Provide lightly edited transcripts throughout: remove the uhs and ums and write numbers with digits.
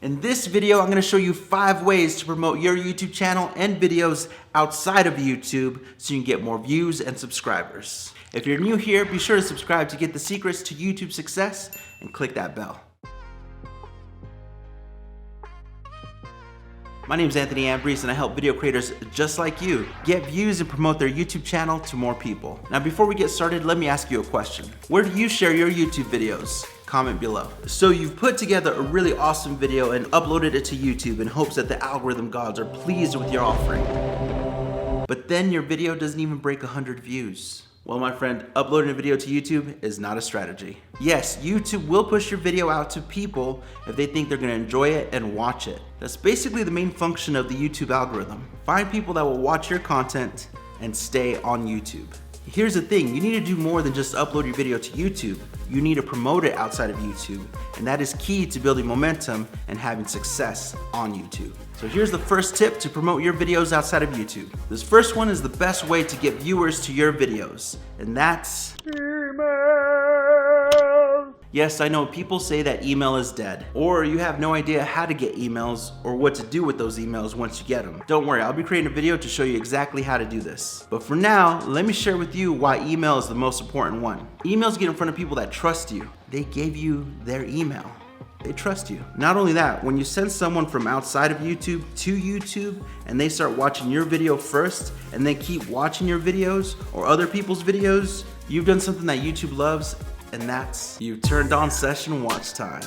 In this video, I'm gonna show you 5 ways to promote your YouTube channel and videos outside of YouTube so you can get more views and subscribers. If you're new here, be sure to subscribe to get the secrets to YouTube success and click that bell. My name is Anthony Ambrose and I help video creators just like you get views and promote their YouTube channel to more people. Now before we get started, let me ask you a question. Where do you share your YouTube videos? Comment below. So you've put together a really awesome video and uploaded it to YouTube in hopes that the algorithm gods are pleased with your offering. But then your video doesn't even break 100 views. Well, my friend, uploading a video to YouTube is not a strategy. Yes, YouTube will push your video out to people if they think they're gonna enjoy it and watch it. That's basically the main function of the YouTube algorithm. Find people that will watch your content and stay on YouTube. Here's the thing, you need to do more than just upload your video to YouTube. You need to promote it outside of YouTube, and that is key to building momentum and having success on YouTube. So here's the first tip to promote your videos outside of YouTube. This first one is the best way to get viewers to your videos, and that's email. Yes, I know people say that email is dead, or you have no idea how to get emails or what to do with those emails once you get them. Don't worry, I'll be creating a video to show you exactly how to do this. But for now, let me share with you why email is the most important one. Emails get in front of people that trust you. They gave you their email. They trust you. Not only that, when you send someone from outside of YouTube to YouTube and they start watching your video first and they keep watching your videos or other people's videos, you've done something that YouTube loves, and that's you turned on session watch time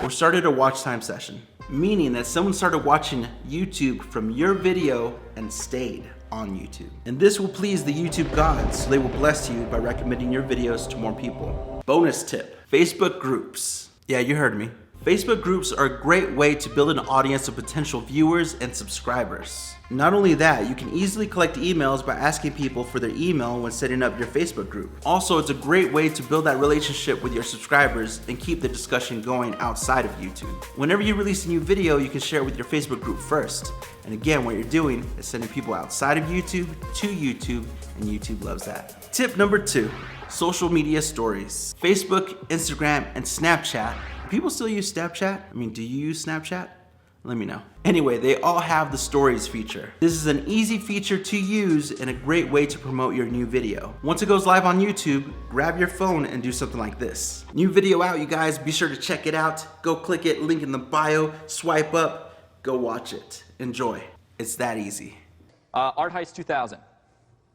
or started a watch time session, meaning that someone started watching YouTube from your video and stayed on YouTube. And this will please the YouTube gods, so they will bless you by recommending your videos to more people. Bonus tip, Facebook groups. Yeah, you heard me. Facebook groups are a great way to build an audience of potential viewers and subscribers. Not only that, you can easily collect emails by asking people for their email when setting up your Facebook group. Also, it's a great way to build that relationship with your subscribers and keep the discussion going outside of YouTube. Whenever you release a new video, you can share it with your Facebook group first. And again, what you're doing is sending people outside of YouTube to YouTube, and YouTube loves that. Tip number 2, social media stories. Facebook, Instagram, and Snapchat. People still use Snapchat? I mean, do you use Snapchat? Let me know. Anyway, they all have the stories feature. This is an easy feature to use and a great way to promote your new video. Once it goes live on YouTube, grab your phone and do something like this. New video out, you guys, be sure to check it out. Go click it, link in the bio, swipe up, go watch it. Enjoy. It's that easy. Art Heist 2000.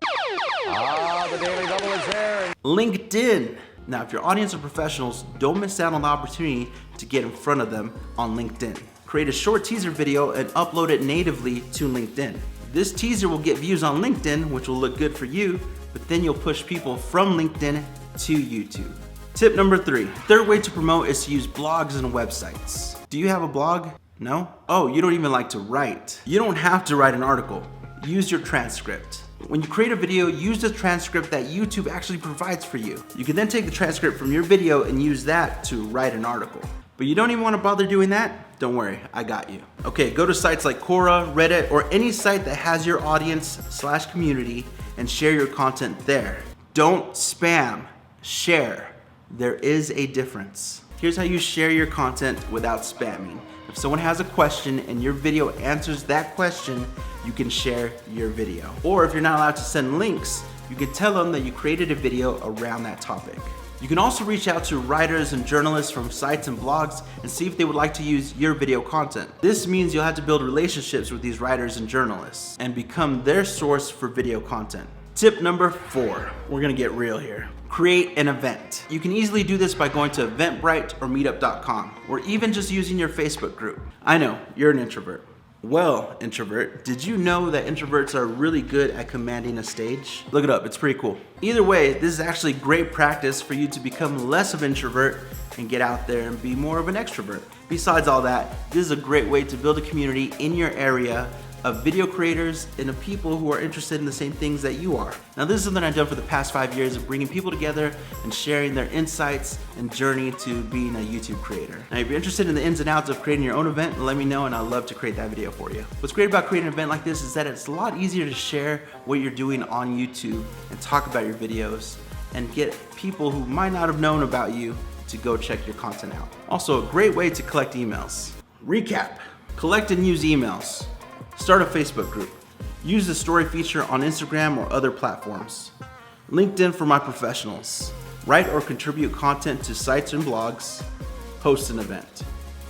The Daily Double is there. LinkedIn. Now, if your audience are professionals, don't miss out on the opportunity to get in front of them on LinkedIn. Create a short teaser video and upload it natively to LinkedIn. This teaser will get views on LinkedIn, which will look good for you, but then you'll push people from LinkedIn to YouTube. Tip number 3, third way to promote is to use blogs and websites. Do you have a blog? No? Oh, you don't even like to write. You don't have to write an article. Use your transcript. When you create a video, use the transcript that YouTube actually provides for you. You can then take the transcript from your video and use that to write an article. But you don't even want to bother doing that? Don't worry, I got you. Okay, go to sites like Quora, Reddit, or any site that has your audience/community and share your content there. Don't spam, share. There is a difference. Here's how you share your content without spamming. If someone has a question and your video answers that question, you can share your video. Or if you're not allowed to send links, you can tell them that you created a video around that topic. You can also reach out to writers and journalists from sites and blogs and see if they would like to use your video content. This means you'll have to build relationships with these writers and journalists and become their source for video content. Tip number 4, we're gonna get real here. Create an event. You can easily do this by going to Eventbrite or Meetup.com, or even just using your Facebook group. I know, you're an introvert. Well, introvert, did you know that introverts are really good at commanding a stage? Look it up, it's pretty cool. Either way, this is actually great practice for you to become less of an introvert and get out there and be more of an extrovert. Besides all that, this is a great way to build a community in your area of video creators and of people who are interested in the same things that you are. Now, this is something I've done for the past 5 years of bringing people together and sharing their insights and journey to being a YouTube creator. Now, if you're interested in the ins and outs of creating your own event, let me know and I'd love to create that video for you. What's great about creating an event like this is that it's a lot easier to share what you're doing on YouTube and talk about your videos and get people who might not have known about you to go check your content out. Also, a great way to collect emails. Recap. Collect and use emails. Start a Facebook group. Use the story feature on Instagram or other platforms. LinkedIn for my professionals. Write or contribute content to sites and blogs. Host an event.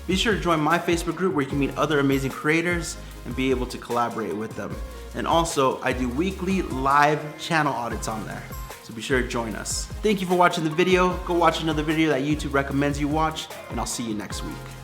Be sure to join my Facebook group where you can meet other amazing creators and be able to collaborate with them. And also, I do weekly live channel audits on there, so be sure to join us. Thank you for watching the video. Go watch another video that YouTube recommends you watch, and I'll see you next week.